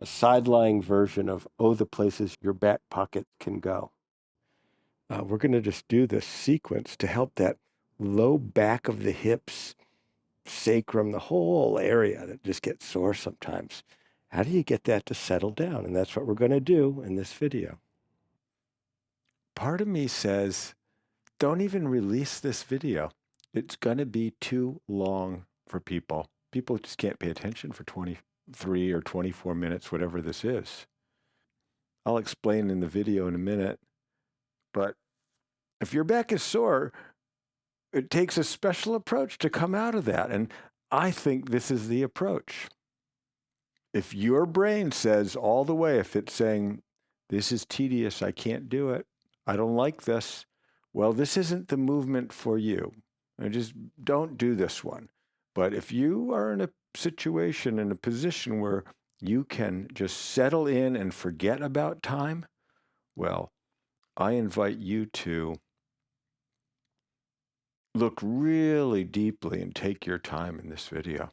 a side-lying version of "Oh, the places your back pocket can go." We're going to just do this sequence to help that low back of the hips, sacrum, the whole area that just gets sore sometimes. How do you get that to settle down? And that's what we're going to do in this video. Part of me says, don't even release this video. It's going to be too long for people. People just can't pay attention for 23 or 24 minutes, whatever this is. I'll explain in the video in a minute, but if your back is sore, it takes a special approach to come out of that. And I think this is the approach. If your brain says all the way, if it's saying, this is tedious, I can't do it, I don't like this, well, this isn't the movement for you. And just don't do this one. But if you are in a situation, in a position where you can just settle in and forget about time, well, I invite you to look really deeply and take your time in this video.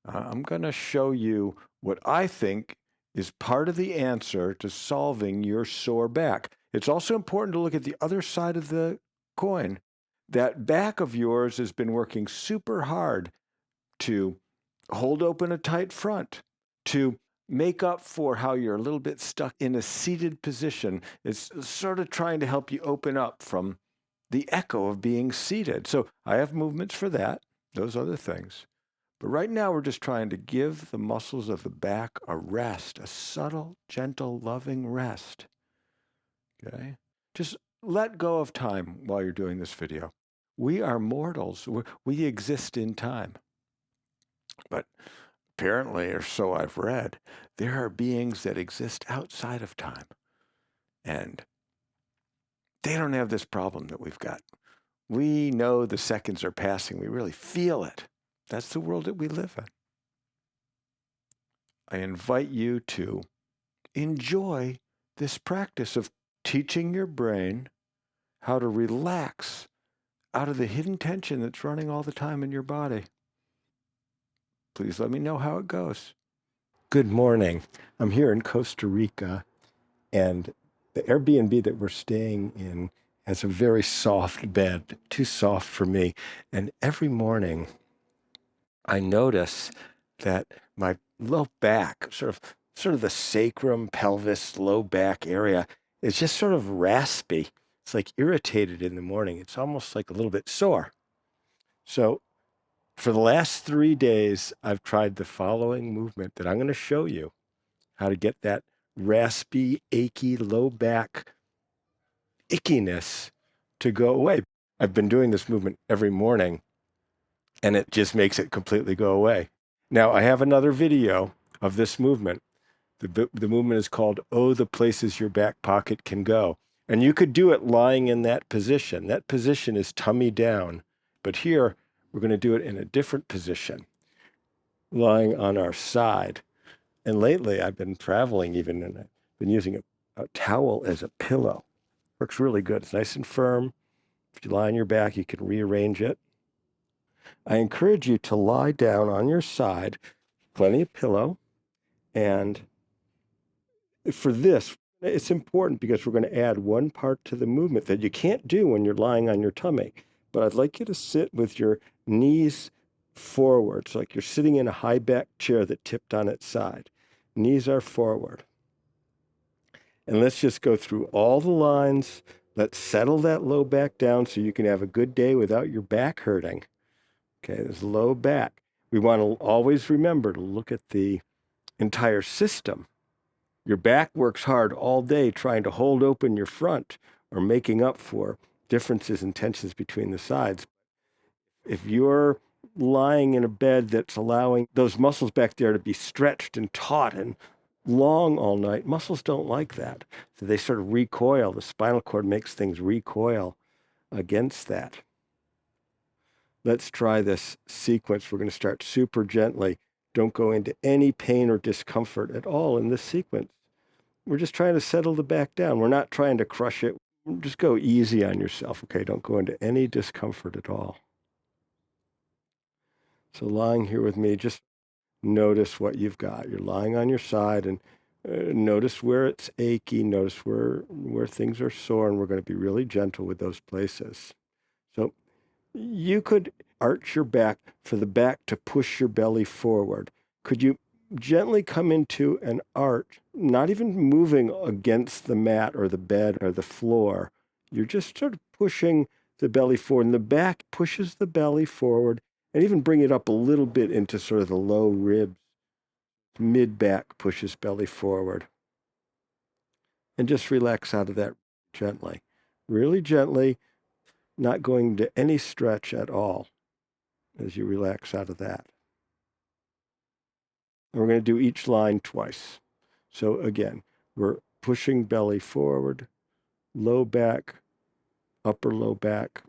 I'm going to show you what I think is part of the answer to solving your sore back. It's also important to look at the other side of the coin. That back of yours has been working super hard to hold open a tight front, to make up for how you're a little bit stuck in a seated position. It's sort of trying to help you open up from the echo of being seated. So I have movements for that, those other things. But right now, we're just trying to give the muscles of the back a rest, a subtle, gentle, loving rest. Okay? Just let go of time while you're doing this video. We are mortals. We exist in time. But apparently, or so I've read, there are beings that exist outside of time. And they don't have this problem that we've got. We know the seconds are passing. We really feel it. That's the world that we live in. I invite you to enjoy this practice of teaching your brain how to relax out of the hidden tension that's running all the time in your body. Please let me know how it goes. Good morning. I'm here in Costa Rica, and the Airbnb that we're staying in has a very soft bed, too soft for me. And every morning I notice that my low back, sort of the sacrum, pelvis, low back area is just sort of raspy. It's like irritated in the morning. It's almost like a little bit sore. So for the last 3 days, I've tried the following movement that I'm going to show you how to get that raspy, achy, low back ickiness to go away. I've been doing this movement every morning, and it just makes it completely go away. Now, I have another video of this movement. The movement is called "Oh, the Places Your Back Pocket Can Go." And you could do it lying in that position. That position is tummy down. But here, we're going to do it in a different position, lying on our side. And lately, I've been traveling even, and I've been using a towel as a pillow. Works really good. It's nice and firm. If you lie on your back, you can rearrange it. I encourage you to lie down on your side, plenty of pillow. And for this, it's important because we're going to add one part to the movement that you can't do when you're lying on your tummy. But I'd like you to sit with your knees forward, so like you're sitting in a high back chair that tipped on its side. Knees are forward. And let's just go through all the lines. Let's settle that low back down so you can have a good day without your back hurting. Okay, there's low back. We want to always remember to look at the entire system. Your back works hard all day trying to hold open your front or making up for differences and tensions between the sides. If you're lying in a bed that's allowing those muscles back there to be stretched and taut and long all night, muscles don't like that. So they sort of recoil. The spinal cord makes things recoil against that. Let's try this sequence. We're going to start super gently. Don't go into any pain or discomfort at all in this sequence. We're just trying to settle the back down. We're not trying to crush it. Just go easy on yourself, okay? Don't go into any discomfort at all. So lying here with me, just Notice what you've got. You're lying on your side, and notice where it's achy. Notice where things are sore, and we're going to be really gentle with those places. So you could arch your back for the back to push your belly forward. Could you gently come into an arch, not even moving against the mat or the bed or the floor? You're just sort of pushing the belly forward, and the back pushes the belly forward, and even bring it up a little bit into sort of the low ribs. Mid-back pushes belly forward. And just relax out of that gently. Really gently, not going to any stretch at all as you relax out of that. And we're going to do each line twice. So again, we're pushing belly forward, low back, upper low back,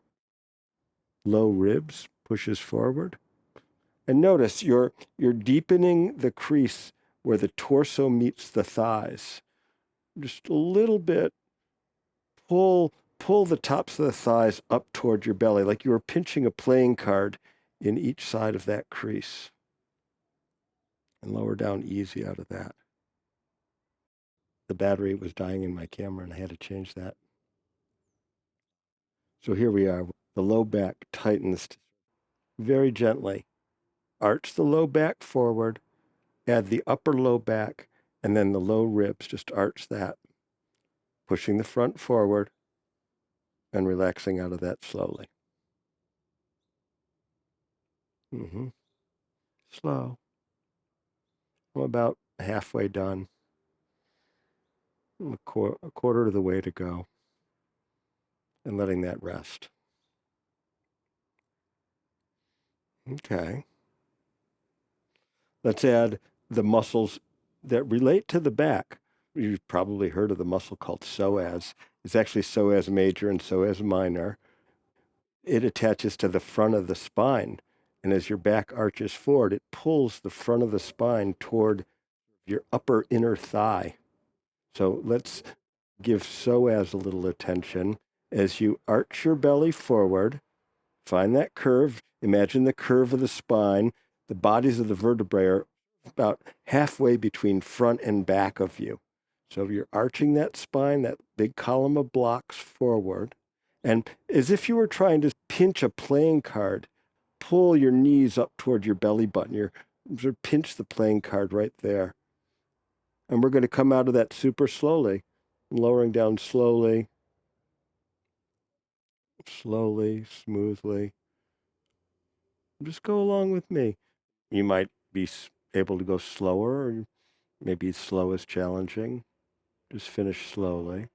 low ribs pushes forward. And notice you're deepening the crease where the torso meets the thighs. Just a little bit. Pull the tops of the thighs up toward your belly, like you were pinching a playing card in each side of that crease. And lower down easy out of that. The battery was dying in my camera and I had to change that. So here we are. The low back tightens very gently. Arch the low back forward, add the upper low back, and then the low ribs, just arch that. Pushing the front forward and relaxing out of that slowly. Slow. I'm about halfway done. A quarter of the way to go. And letting that rest. Okay. Let's add the muscles that relate to the back. You've probably heard of the muscle called psoas. It's actually psoas major and psoas minor. It attaches to the front of the spine. And as your back arches forward, it pulls the front of the spine toward your upper inner thigh. So let's give psoas a little attention. As you arch your belly forward, find that curve. Imagine the curve of the spine. The bodies of the vertebrae are about halfway between front and back of you. So you're arching that spine, that big column of blocks forward. And as if you were trying to pinch a playing card, pull your knees up toward your belly button. You're sort of pinch the playing card right there. And we're going to come out of that super slowly, lowering down slowly, smoothly. Just go along with me. You might be able to go slower, or maybe slow is challenging. Just finish slowly,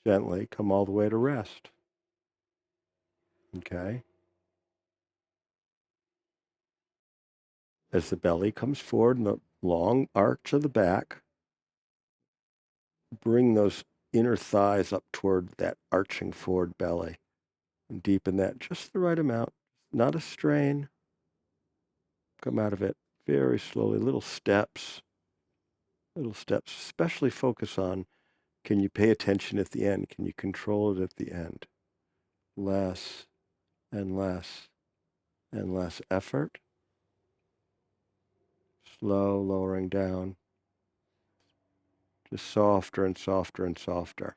gently, come all the way to rest. Okay? As the belly comes forward in the long arch of the back, bring those inner thighs up toward that arching forward belly and deepen that just the right amount. Not a strain. Come out of it very slowly, little steps, especially focus on, can you pay attention at the end? Can you control it at the end? Less and less and less effort. Slow lowering down. Just softer and softer and softer.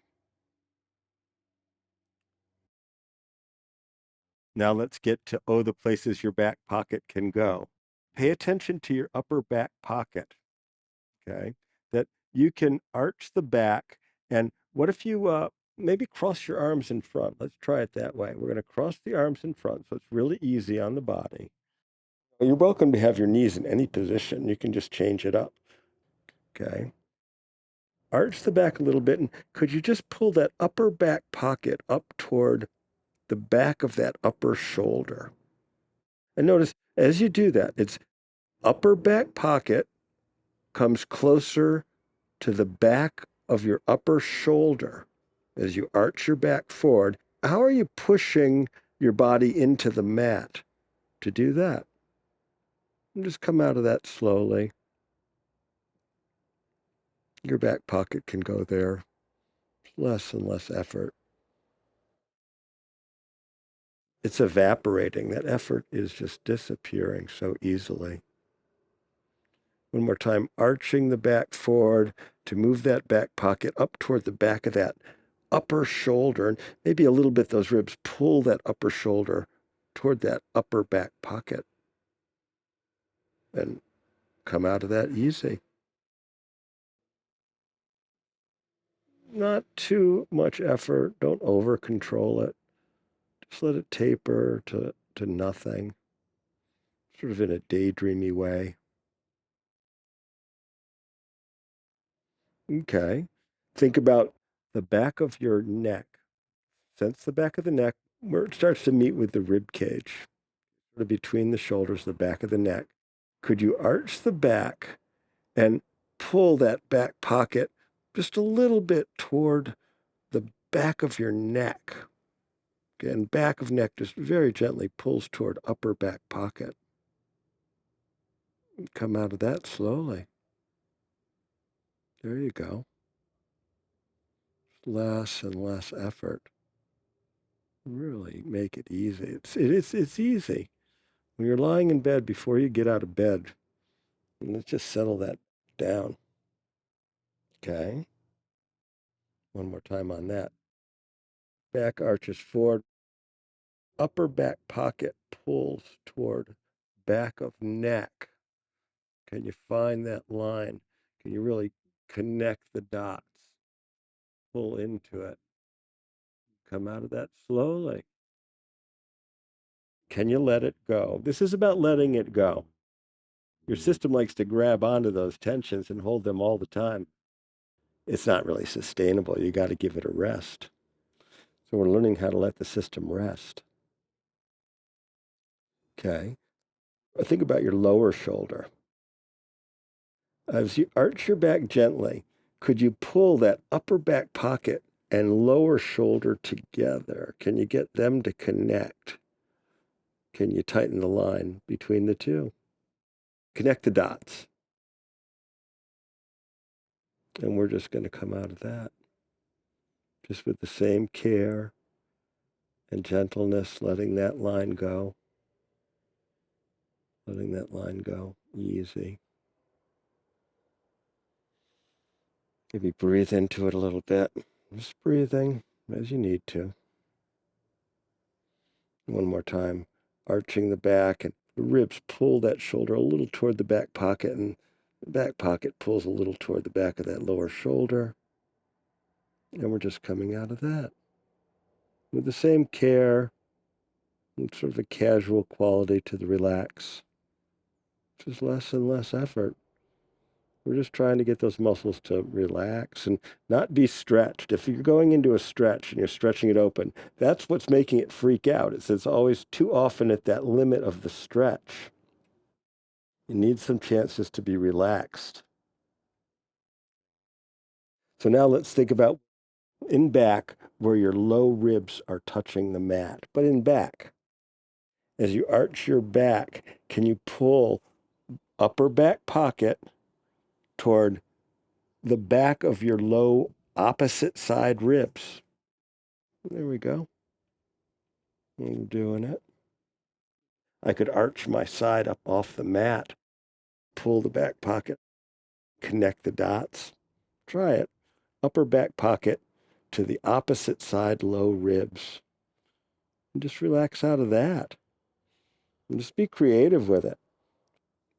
Now let's get to, the places your back pocket can go. Pay attention to your upper back pocket, okay? That you can arch the back. And what if you maybe cross your arms in front? Let's try it that way. We're going to cross the arms in front, so it's really easy on the body. You're welcome to have your knees in any position. You can just change it up, okay? Arch the back a little bit, and could you just pull that upper back pocket up toward the back of that upper shoulder? And notice as you do that, it's upper back pocket comes closer to the back of your upper shoulder as you arch your back forward. How are you pushing your body into the mat to do that? And just come out of that slowly. Your back pocket can go there. Less and less effort. It's evaporating. That effort is just disappearing so easily. One more time, arching the back forward to move that back pocket up toward the back of that upper shoulder, and maybe a little bit those ribs pull that upper shoulder toward that upper back pocket and come out of that easy. Not too much effort. Don't over control it. Just let it taper to nothing, sort of in a daydreamy way. Okay. Think about the back of your neck. Sense the back of the neck where it starts to meet with the rib cage, sort of between the shoulders, the back of the neck. Could you arch the back and pull that back pocket just a little bit toward the back of your neck? And back of neck just very gently pulls toward upper back pocket. Come out of that slowly. There you go. Less and less effort. Really make it easy. It's easy. When you're lying in bed, before you get out of bed, let's just settle that down. Okay. One more time on that. Back arches forward. Upper back pocket pulls toward back of neck. Can you find that line? Can you really connect the dots? Pull into it. Come out of that slowly. Can you let it go? This is about letting it go. Your system likes to grab onto those tensions and hold them all the time. It's not really sustainable. You got to give it a rest. So we're learning how to let the system rest. Okay. Think about your lower shoulder. As you arch your back gently, could you pull that upper back pocket and lower shoulder together? Can you get them to connect? Can you tighten the line between the two? Connect the dots. And we're just going to come out of that. Just with the same care and gentleness, letting that line go. Letting that line go. Easy. Maybe breathe into it a little bit. Just breathing as you need to. One more time. Arching the back, and the ribs pull that shoulder a little toward the back pocket, and the back pocket pulls a little toward the back of that lower shoulder. And we're just coming out of that with the same care and sort of a casual quality to the relax. Just less and less effort. We're just trying to get those muscles to relax and not be stretched. If you're going into a stretch and you're stretching it open, that's what's making it freak out. It's always too often at that limit of the stretch. You need some chances to be relaxed. So now let's think about in back where your low ribs are touching the mat, but in back. As you arch your back, can you pull upper back pocket toward the back of your low opposite side ribs? There we go. I'm doing it. I could arch my side up off the mat, pull the back pocket, connect the dots. Try it. Upper back pocket to the opposite side low ribs. And just relax out of that. And just be creative with it.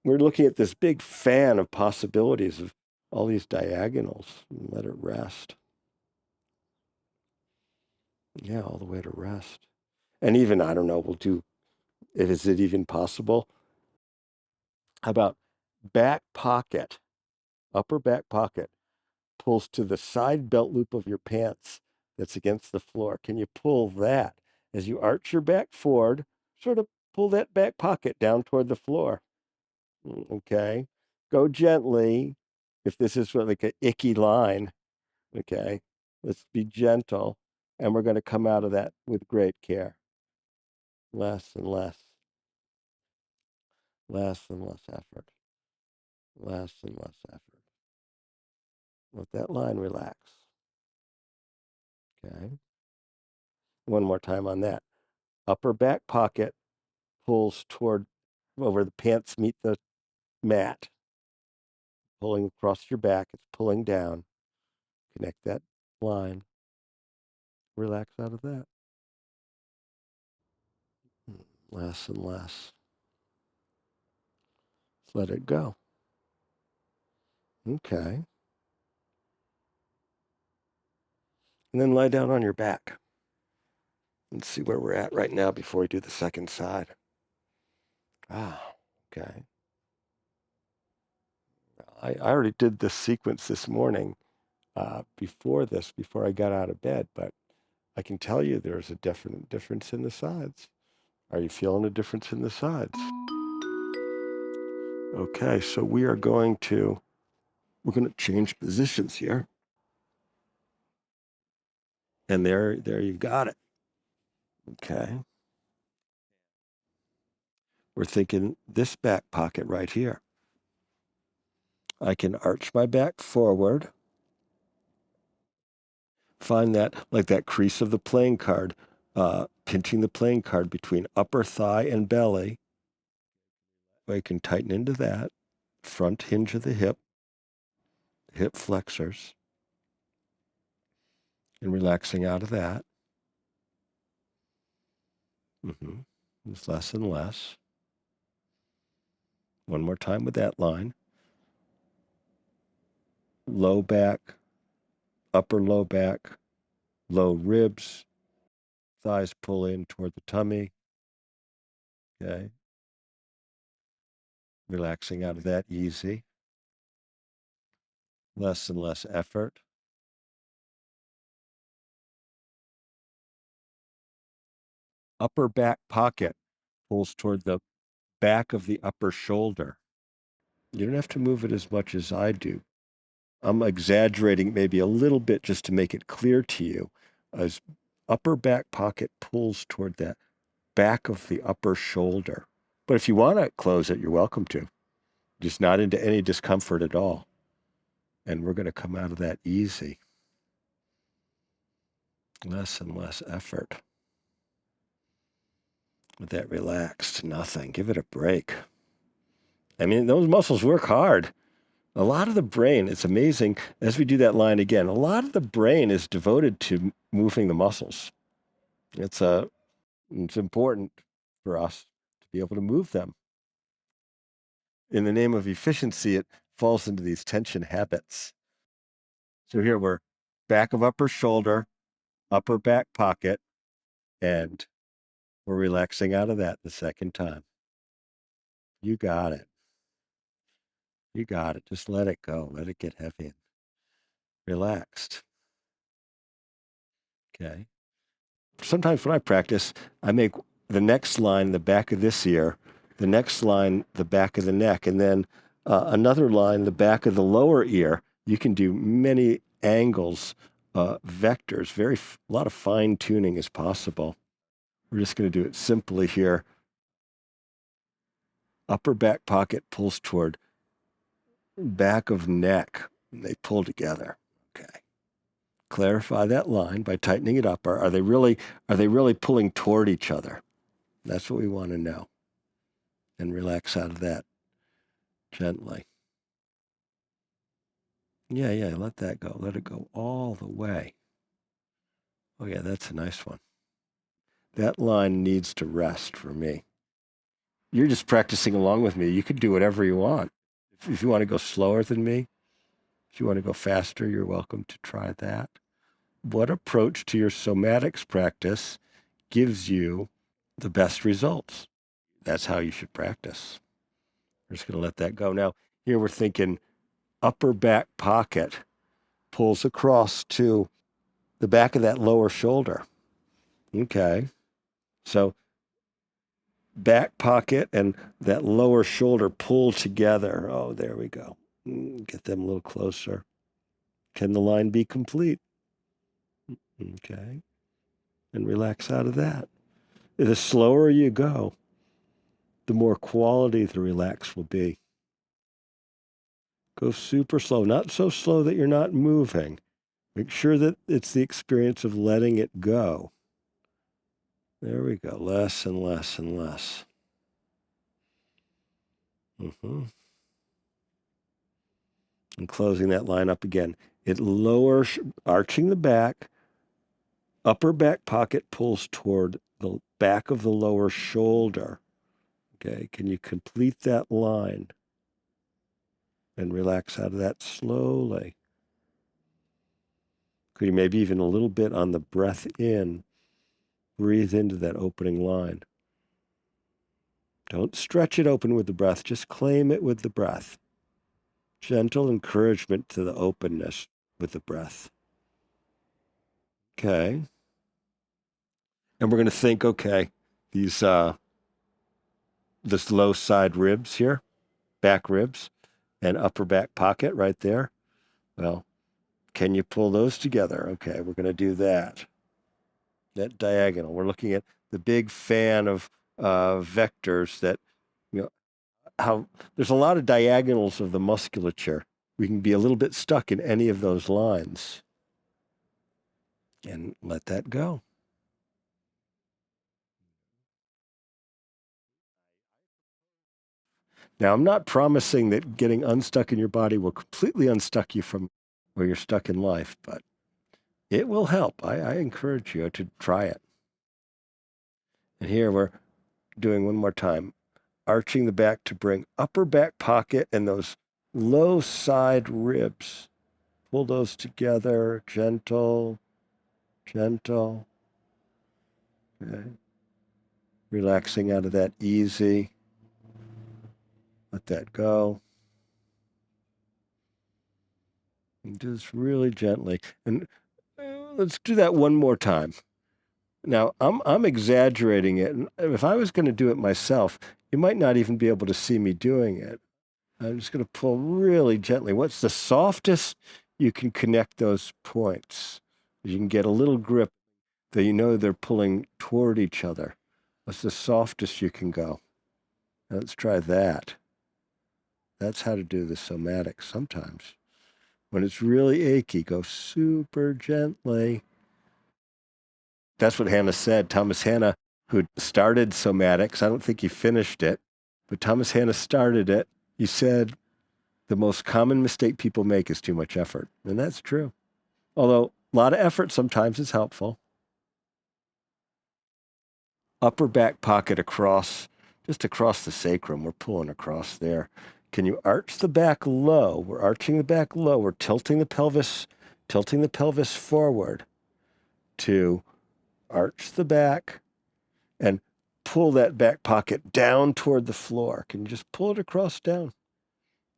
We're looking at this big fan of possibilities of all these diagonals. And let it rest. Yeah, all the way to rest. And even, I don't know, we'll do, is it even possible? How about back pocket, upper back pocket, pulls to the side belt loop of your pants that's against the floor. Can you pull that as you arch your back forward, sort of pull that back pocket down toward the floor? Okay. Go gently. If this is like an icky line, okay, let's be gentle. And we're going to come out of that with great care. Less and less. Less and less effort. Less and less effort. Let that line relax. Okay. One more time on that. Upper back pocket pulls toward, well, where the pants meet the mat. pulling across your back. It's pulling down. Connect that line. Relax out of that. Less and less. Just let it go. Okay. And then lie down on your back. Let's see where we're at right now before we do the second side. Okay. I already did this sequence this morning before I got out of bed, but I can tell you there's a definite difference in the sides. Are you feeling a difference in the sides? Okay, so we're going to change positions here. And there you've got it. Okay. We're thinking this back pocket right here. I can arch my back forward. Find that, like that crease of the playing card, pinching the playing card between upper thigh and belly. I can tighten into that. Front hinge of the hip flexors, and relaxing out of that. Just less and less. One more time with that line. Low back, upper low back, low ribs, thighs pull in toward the tummy. Okay. Relaxing out of that, easy. Less and less effort. Upper back pocket pulls toward the back of the upper shoulder. You don't have to move it as much as I do. I'm exaggerating maybe a little bit just to make it clear to you. As upper back pocket pulls toward that back of the upper shoulder. But if you want to close it, you're welcome to. Just not into any discomfort at all. And we're going to come out of that easy. Less and less effort. With that relaxed, nothing. Give it a break. I mean, those muscles work hard. A lot of the brain, it's amazing, as we do that line again, a lot of the brain is devoted to moving the muscles. It's important for us to be able to move them. In the name of efficiency, it falls into these tension habits. So here we're back of upper shoulder, upper back pocket, and we're relaxing out of that the second time. You got it. You got it. Just let it go. Let it get heavy and relaxed. Okay. Sometimes when I practice, I make the next line the back of this ear, the next line the back of the neck, and then another line the back of the lower ear. You can do many angles, vectors. A lot of fine tuning is possible. We're just going to do it simply here. Upper back pocket pulls toward back of neck. And they pull together. Okay. Clarify that line by tightening it up. Are they really pulling toward each other? That's what we want to know. And relax out of that gently. Yeah, let that go. Let it go all the way. Oh yeah, that's a nice one. That line needs to rest for me. You're just practicing along with me. You can do whatever you want. If you want to go slower than me, if you want to go faster, you're welcome to try that. What approach to your somatics practice gives you the best results? That's how you should practice. We're just going to let that go. Now, here we're thinking upper back pocket pulls across to the back of that lower shoulder. Okay. So back pocket and that lower shoulder pull together. Oh, there we go. Get them a little closer. Can the line be complete? Okay. And relax out of that. The slower you go, the more quality the relax will be. Go super slow, not so slow that you're not moving. Make sure that it's the experience of letting it go. There we go. Less and less and less. And closing that line up again. It lowers, arching the back, upper back pocket pulls toward the back of the lower shoulder. Okay, can you complete that line? And relax out of that slowly. Could you maybe even a little bit on the breath in, breathe into that opening line. Don't stretch it open with the breath, just claim it with the breath. Gentle encouragement to the openness with the breath. Okay. And we're going to think, okay, these this low side ribs here, back ribs, and upper back pocket right there. Well, can you pull those together? Okay, we're going to do that. That diagonal. We're looking at the big fan of vectors that, you know, how there's a lot of diagonals of the musculature. We can be a little bit stuck in any of those lines. And let that go. Now, I'm not promising that getting unstuck in your body will completely unstuck you from where you're stuck in life, but it will help. I encourage you to try it. And here we're doing one more time. Arching the back to bring upper back pocket and those low side ribs. Pull those together, gentle, gentle. Okay. Relaxing out of that easy. Let that go. And just really gently. And let's do that one more time. Now, I'm exaggerating it. And if I was going to do it myself, you might not even be able to see me doing it. I'm just going to pull really gently. What's the softest you can connect those points? You can get a little grip that you know they're pulling toward each other. What's the softest you can go? Now, let's try that. That's how to do the somatics sometimes. When it's really achy, go super gently. That's what Hannah said. Thomas Hannah, who started somatics, I don't think he finished it, but Thomas Hannah started it. He said, the most common mistake people make is too much effort. And that's true. Although a lot of effort sometimes is helpful. Upper back pocket across, just across the sacrum. We're pulling across there. Can you arch the back low? We're arching the back low. We're tilting the pelvis forward to arch the back and pull that back pocket down toward the floor. Can you just pull it across down?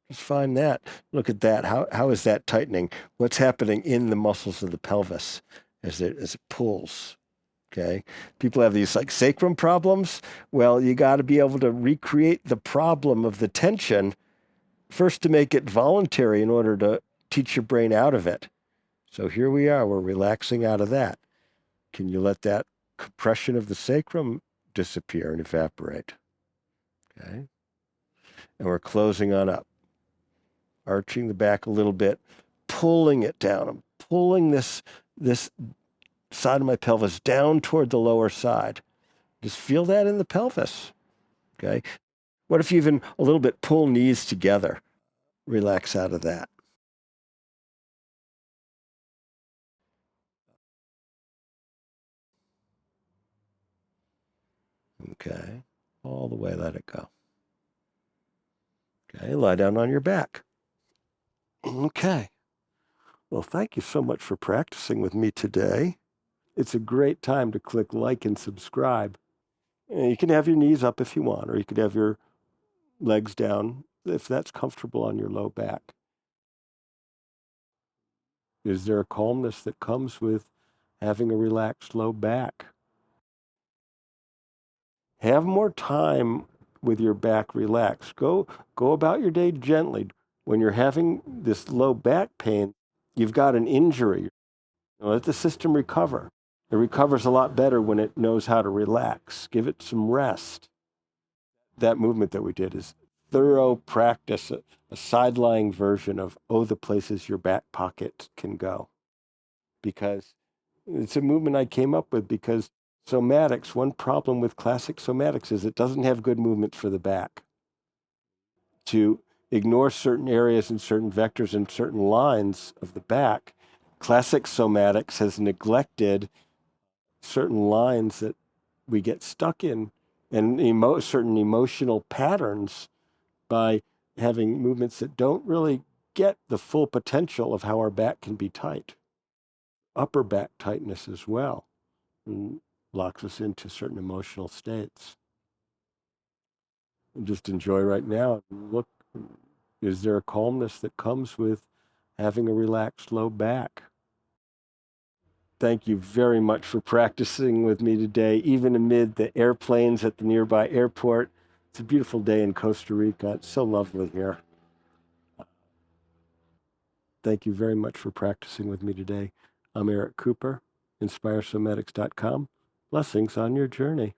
Just find that. Look at that. How is that tightening? What's happening in the muscles of the pelvis as it pulls? Okay. People have these like sacrum problems. Well, you got to be able to recreate the problem of the tension first to make it voluntary in order to teach your brain out of it. So here we are. We're relaxing out of that. Can you let that compression of the sacrum disappear and evaporate? Okay. And we're closing on up. Arching the back a little bit, pulling it down. I'm pulling this side of my pelvis down toward the lower side. Just feel that in the pelvis. Okay. What if you even a little bit pull knees together? Relax out of that. Okay. All the way, let it go. Okay. Lie down on your back. Okay. Well, thank you so much for practicing with me today. It's a great time to click like and subscribe. You can have your knees up if you want, or you could have your legs down if that's comfortable on your low back. Is there a calmness that comes with having a relaxed low back? Have more time with your back relaxed. Go about your day gently. When you're having this low back pain, you've got an injury. Let the system recover. It recovers a lot better when it knows how to relax. Give it some rest. That movement that we did is thorough practice, a side-lying version of, oh, the places your back pocket can go. Because it's a movement I came up with because somatics, one problem with classic somatics is it doesn't have good movement for the back. To ignore certain areas and certain vectors and certain lines of the back. Classic somatics has neglected certain lines that we get stuck in and certain emotional patterns by having movements that don't really get the full potential of how our back can be tight. Upper back tightness as well, and locks us into certain emotional states. And just enjoy right now. Look, is there a calmness that comes with having a relaxed low back? Thank you very much for practicing with me today, even amid the airplanes at the nearby airport. It's a beautiful day in Costa Rica. It's so lovely here. Thank you very much for practicing with me today. I'm Eric Cooper, inspiresomatics.com. Blessings on your journey.